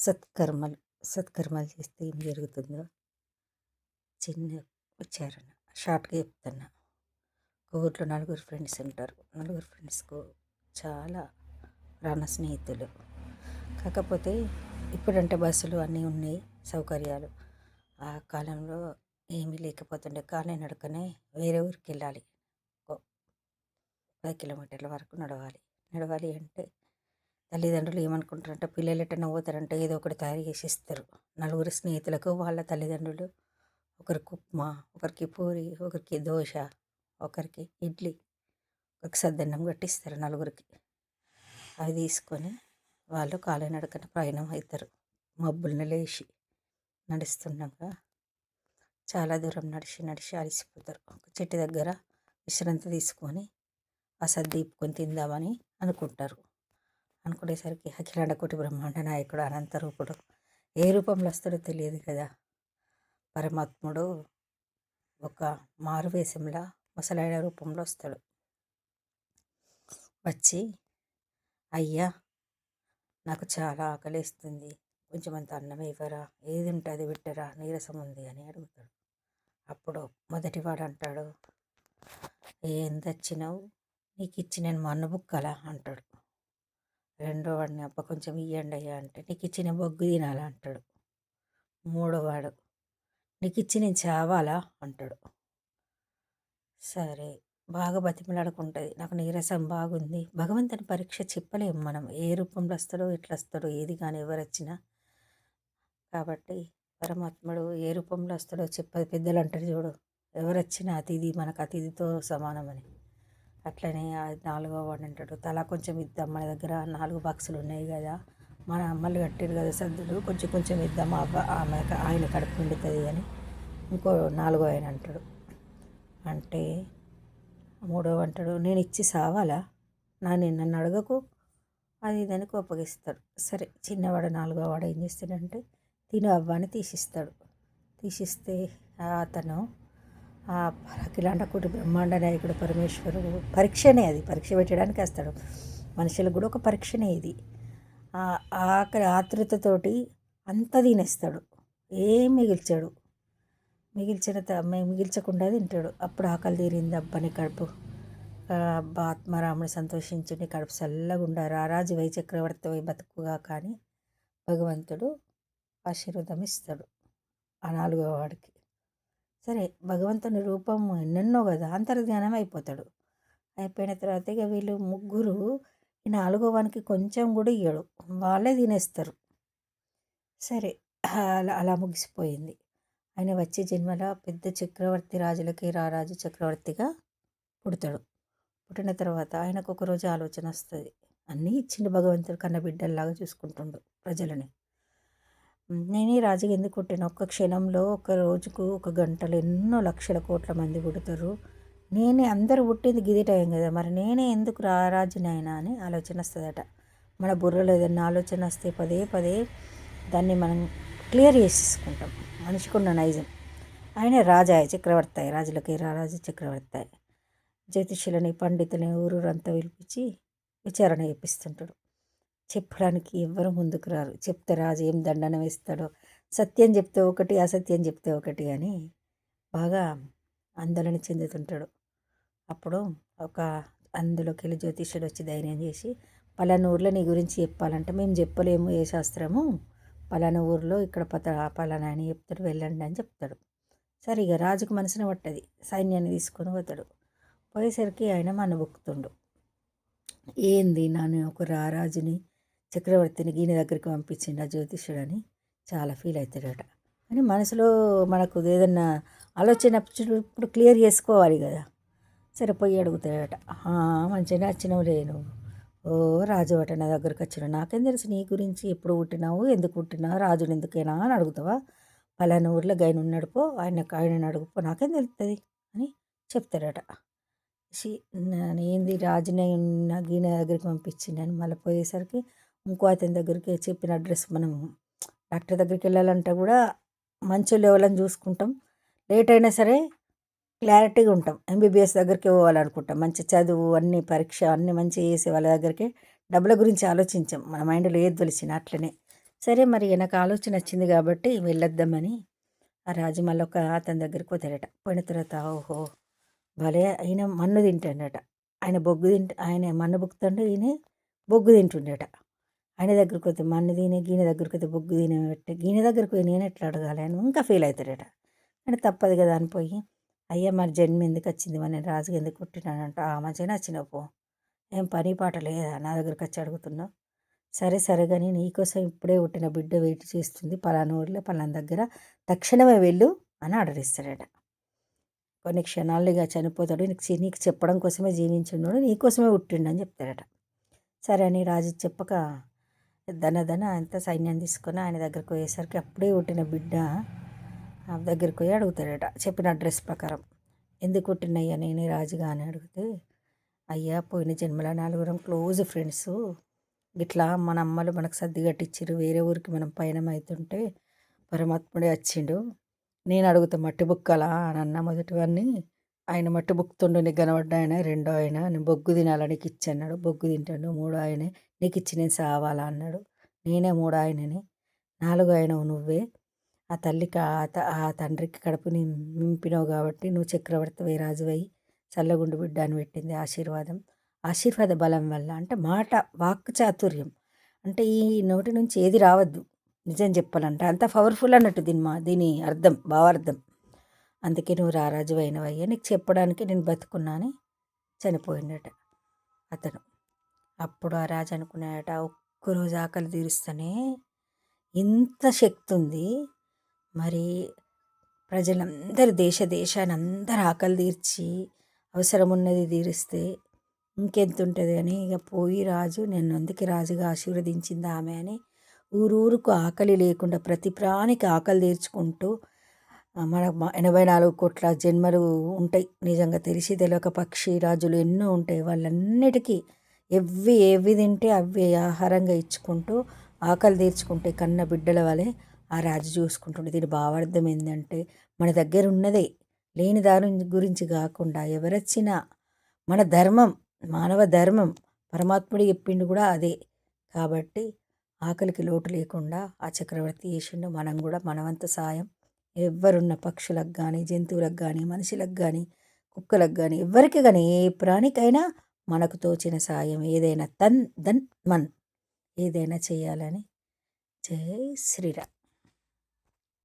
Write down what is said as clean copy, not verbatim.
సత్కర్మలు సత్కర్మలు చేస్తే ఏం జరుగుతుందో చిన్న ఉచ్చారణ షార్ట్గా చెప్తున్నా. ఒక ఊర్లో నలుగురు ఫ్రెండ్స్ ఉంటారు. నలుగురు ఫ్రెండ్స్కు చాలా ప్రాణ స్నేహితులు. కాకపోతే ఇప్పుడంటే బస్సులు అన్నీ ఉన్నాయి, సౌకర్యాలు. ఆ కాలంలో ఏమీ లేకపోతుండే, కాలినడకనే వేరే ఊరికి వెళ్ళాలి. 10 కిలోమీటర్ల వరకు నడవాలి. నడవాలి అంటే తల్లిదండ్రులు ఏమనుకుంటారంటే పిల్లలు ఎటన్నా పోతారంటే ఏదో ఒకటి తయారు చేసి ఇస్తారు. నలుగురు స్నేహితులకు వాళ్ళ తల్లిదండ్రులు ఒకరికి ఉప్మా, ఒకరికి పూరి, ఒకరికి దోశ, ఒకరికి ఇడ్లీ, ఒకరికి సద్దన్నం కట్టిస్తారు నలుగురికి. అవి తీసుకొని వాళ్ళు కాలినడకన ప్రయాణం అవుతారు. మబ్బులను లేచి నడుస్తుండగా చాలా దూరం నడిచి నడిచి అలసిపోతారు. ఒక చెట్టు దగ్గర విశ్రాంతి తీసుకొని ఆ సద్దీపుకొని తిందామని అనుకుంటారు. అనుకునేసరికి అఖిలాండ కోటి బ్రహ్మాండ నాయకుడు అనంతరూపుడు ఏ రూపంలో వస్తాడో తెలియదు కదా. పరమాత్ముడు ఒక మారువేషంలా ముసలాయన రూపంలో వస్తాడు. వచ్చి, అయ్యా నాకు చాలా ఆకలిస్తుంది, కొంచెం అంత అన్నం ఇవ్వరా, ఏది ఉంటుంది విట్టరా, నీరసం ఉంది అని అడుగుతాడు. అప్పుడు మొదటివాడు అంటాడు, ఏం తెచ్చినావు, నీకు ఇచ్చి నేను మన్ను బుక్కలా అంటాడు. రెండో వాడిని అబ్బా కొంచెం ఇయ్యండి అయ్యా అంటే నీకు ఇచ్చి నేను బొగ్గు తినాలా అంటాడు. మూడోవాడు నీకు ఇచ్చి నేను చావాలా అంటాడు. సరే బాగా బతిమలాడుకుంటుంది, నాకు నీరసం బాగుంది. భగవంతుని పరీక్ష చెప్పలేము మనం, ఏ రూపంలో వస్తాడో ఎట్లా వస్తాడో ఏది కానీ ఎవరు వచ్చినా. కాబట్టి పరమాత్ముడు ఏ రూపంలో వస్తాడో చెప్పదు. పెద్దలు అంటారు చూడు, ఎవరు వచ్చినా అతిథి మనకు అతిథితో సమానమని. అట్లనే నాలుగో వాడు అంటాడు, తలా కొంచెం ఇద్దాం, మన దగ్గర 4 బాక్సులు ఉన్నాయి కదా, మన అమ్మలు కట్టారు కదా సద్దులు, కొంచెం కొంచెం ఇద్దాం, ఆమె ఆయన కడుపు నిండుతుంది అని ఇంకో నాలుగో ఆయన అంటాడు. అంటే మూడో అంటాడు, నేను ఇచ్చి సావాలా, నన్ను అడగకు, అది ఇదని కోపగిస్తాడు. సరే చిన్నవాడు నాలుగో వాడు ఏం చేస్తాడంటే తిను అవ్వని తీసిస్తాడు. తీసిస్తే అతను అఖిలాండ కోటి బ్రహ్మాండ నాయకుడు పరమేశ్వరుడు పరీక్షనే, అది పరీక్ష పెట్టడానికి వస్తాడు. మనుషులకు కూడా ఒక పరీక్షనే ఇది. ఆకలి ఆతృతతోటి అంతా తినేస్తాడు, ఏం మిగిల్చాడు. మిగిల్చకుండా తింటాడు. అప్పుడు ఆకలి తీరింది అబ్బని కడుపు, అబ్బా ఆత్మారాముడు సంతోషించుని కడుపు చల్లగుండా రారాజు వై చక్రవర్తి వై బతుకుగా కానీ భగవంతుడు ఆశీర్వాదం ఇస్తాడు ఆ నాలుగో వాడికి. సరే భగవంతుని రూపం ఎన్నెన్నో కదా, అంతర్ధ్యానం అయిపోతాడు. అయిపోయిన తర్వాత ఇక వీళ్ళు ముగ్గురు ఈ నాలుగో వానికి కొంచెం కూడా ఇయ్యడు, వాళ్ళే తినేస్తారు. సరే అలా అలా ముగిసిపోయింది. ఆయన వచ్చే జన్మలో పెద్ద చక్రవర్తి రాజులకి రారాజు చక్రవర్తిగా పుడతాడు. పుట్టిన తర్వాత ఆయనకు ఒకరోజు ఆలోచన వస్తుంది, అన్నీ ఇచ్చిండు భగవంతుడు, కన్న బిడ్డల్లాగా చూసుకుంటుండు ప్రజలని. నేనే రాజుగా ఎందుకు పుట్టిన, ఒక్క క్షణంలో ఒక రోజుకు ఒక గంటలో ఎన్నో లక్షల కోట్ల మంది పుడతారు, నేనే అందరూ పుట్టింది గిది టైం కదా, మరి నేనే ఎందుకు రారాజునైనా అని ఆలోచన వస్తుందట. మన బుర్రలో ఏదైనా ఆలోచన వస్తే పదే పదే దాన్ని మనం క్లియర్ చేసేసుకుంటాం. మనిషికున్న నైజం. ఆయన రాజాయ చక్రవర్తి, రాజులకి రారాజు చక్రవర్తి. జ్యోతిష్యులని పండితులని ఊరంతా పిలిపించి విచారణ చేపిస్తుంటాడు. చెప్పడానికి ఎవ్వరు ముందుకు రారు. చెప్తే రాజు ఏం దండన వేస్తాడో, సత్యం చెప్తే ఒకటి, అసత్యం చెప్తే ఒకటి అని బాగా ఆందోళన చెందుతుంటాడు. అప్పుడు ఒక అందులోకి వెళ్ళి జ్యోతిష్యుడు వచ్చి ధైర్యం చేసి, పలానా ఊర్లో నీ గురించి చెప్పాలంటే మేము చెప్పలేము ఏ శాస్త్రము, పలానా ఊర్లో ఇక్కడ పలానా అని చెప్తాడు, వెళ్ళండి అని చెప్తాడు. సరే ఇక రాజుకు మనసున పట్టది, సైన్యాన్ని తీసుకొని పోతాడు. పోయేసరికి ఆయన మనబుక్కుతుండు, ఏంది నన్ను ఒక రారాజుని చక్రవర్తిని ఈయన దగ్గరికి పంపించిండు ఆ జ్యోతిష్యుడని చాలా ఫీల్ అవుతాడట. అని మనసులో మనకు ఏదన్నా ఆలోచన ఇప్పుడు క్లియర్ చేసుకోవాలి కదా. సరే పోయి అడుగుతాడట, మంచిగా వచ్చినావు లేను, ఓ రాజు అట నా దగ్గరికి వచ్చినావు, నాకేం తెలుసు నీ గురించి, ఎప్పుడు పుట్టినావు, ఎందుకు పుట్టినావు, రాజుని ఎందుకైనా అని అడుగుతావా, పలానా ఊర్లో గైన ఉన్నాడుపో, ఆయన అడుగుపో, నాకేం తెలుస్తుంది అని చెప్తాడట. ఏంది రాజునే ఉన్న గీన దగ్గరికి పంపించిండని మళ్ళీ పోయేసరికి ఇంకో అతని దగ్గరికి చెప్పిన అడ్రస్, మనం డాక్టర్ దగ్గరికి వెళ్ళాలంటే కూడా మంచి లెవెల్ని చూసుకుంటాం, లేట్ అయినా సరే క్లారిటీగా ఉంటాం. ఎంబీబీఎస్ దగ్గరికి పోవాలనుకుంటాం, మంచి చదువు అన్ని పరీక్ష అన్నీ మంచిగా చేసే వాళ్ళ దగ్గరికి డబ్బుల గురించి ఆలోచించాం, మన మైండ్లో ఏది తెలిసిన అట్లనే. సరే మరి నాకు ఆలోచన వచ్చింది కాబట్టి వెళ్ళొద్దామని ఆ రాజు మళ్ళీ ఒక అతని దగ్గరికి పోతాడట. పోయిన తర్వాత ఓహో! భలే ఈయన మన్ను తింటాడట. ఆయన మన్ను బుక్కుతుంటే ఈయన బొగ్గు తింటుండేట. ఆయన దగ్గరికి పోతే మన్ను తిని, గీన దగ్గరికి పోతే బొగ్గు తినబెట్టి, గీన దగ్గరికి పోయి నేను ఎట్లా అడగాలి అని ఇంకా ఫీల్ అవుతాడట. కానీ తప్పదు కదా అని పోయి, అయ్యా మరి జన్మ ఎందుకు వచ్చింది, మరి నేను రాజుగా ఎందుకు పుట్టినానంట, మంచిగానే వచ్చినావు పో, ఏం పని పాట లేదా నా దగ్గరికి వచ్చి అడుగుతున్నావు, సరే సరే కానీ నీకోసం ఇప్పుడే పుట్టిన బిడ్డ వెయిట్ చేస్తుంది పలానా ఊరిలో పలానా దగ్గర, తక్షణమే వెళ్ళు అని ఆర్డర్ ఇస్తాడట. కొన్ని క్షణాలు ఇక చనిపోతాడు, నీకు చెప్పడం కోసమే జీవించున్నాడు, నీకోసమే పుట్టిండు అని చెప్తాడట. సరే అని రాజు చెప్పక ధన అంతా సైన్యం తీసుకొని ఆయన దగ్గరికి పోయేసరికి అప్పుడే పుట్టిన బిడ్డ దగ్గరికి పోయి అడుగుతాడట చెప్పిన అడ్రస్ ప్రకారం. ఎందుకు పుట్టినయ్యా నేనే రాజుగా అని అడిగితే, అయ్యా పోయిన జన్మల నలుగురం క్లోజ్ ఫ్రెండ్స్, ఇట్లా మన అమ్మలు మనకు సర్ది కట్టించారు, వేరే ఊరికి మనం పయనం అవుతుంటే పరమాత్ముడే వచ్చిండు, నేను అడుగుతా మట్టి బుక్కలా అని అన్న మొదటివన్నీ, ఆయన మట్టి బుక్కుతుండు నీకు కనబడ్డ ఆయన, రెండో ఆయన నేను బొగ్గు తినాలా నీకు ఇచ్చి అన్నాడు, బొగ్గు తింటాడు, మూడో ఆయనే నీకు ఇచ్చి నేను సావాలా అన్నాడు, నేనే మూడో ఆయనని, నాలుగో ఆయనవు నువ్వే, ఆ తల్లికి ఆ తండ్రికి కడుపు నింపినావు కాబట్టి నువ్వు చక్రవర్తివై రాజువై చల్లగుండు బిడ్డ అని పెట్టింది ఆశీర్వాదం. ఆశీర్వాద బలం వల్ల అంటే మాట వాక్ చాతుర్యం, అంటే ఈ నోటి నుంచి ఏది రావద్దు నిజం చెప్పాలంటే, అంత పవర్ఫుల్ అన్నట్టు దీని అర్థం భావార్థం. అందుకే నువ్వు రారాజు అయినవయ్యా, నీకు చెప్పడానికి నేను బతుకున్నా అని చనిపోయిందట అతను. అప్పుడు ఆ రాజు అనుకున్నాడట, ఒక్కరోజు ఆకలి తీరుస్తూనే ఇంత శక్తి ఉంది, మరి ప్రజలందరూ దేశాన్ని అందరూ ఆకలి తీర్చి అవసరం ఉన్నది తీరిస్తే ఇంకెంత ఉంటుంది అని ఇక పోయి రాజు నేను అందుకే రాజుగా ఆశీర్వదించింది ఆమె అని ఊరూరుకు ఆకలి లేకుండా ప్రతి ప్రాణికి ఆకలి తీర్చుకుంటూ, మన 84 కోట్ల జన్మలు ఉంటాయి నిజంగా తెలిసి తెలియక పక్షి రాజులు ఎన్నో ఉంటాయి, వాళ్ళన్నిటికీ ఏవి తింటే అవి ఆహారంగా ఇచ్చుకుంటూ ఆకలి తీర్చుకుంటే కన్న బిడ్డల వలె ఆ రాజు చూసుకుంటుండే. దీని భావార్థం ఏంటంటే మన దగ్గర ఉన్నదే, లేని దాని గురించి కాకుండా ఎవరొచ్చినా మన ధర్మం, మానవ ధర్మం, పరమాత్ముడు చెప్పిండు కూడా అదే. కాబట్టి ఆకలికి లోటు లేకుండా ఆ చక్రవర్తి చేసిండు. మనం కూడా మనవంత సాయం ఎవ్వరున్న పక్షులకు కానీ, జంతువులకు కానీ, మనుషులకు కానీ, కుక్కలకు కానీ, ఎవరికి కానీ, ఏ ప్రాణికైనా మనకు తోచిన సాయం ఏదైనా ధన్ మన్ ఏదైనా చేయాలని. జై శ్రీరామ్.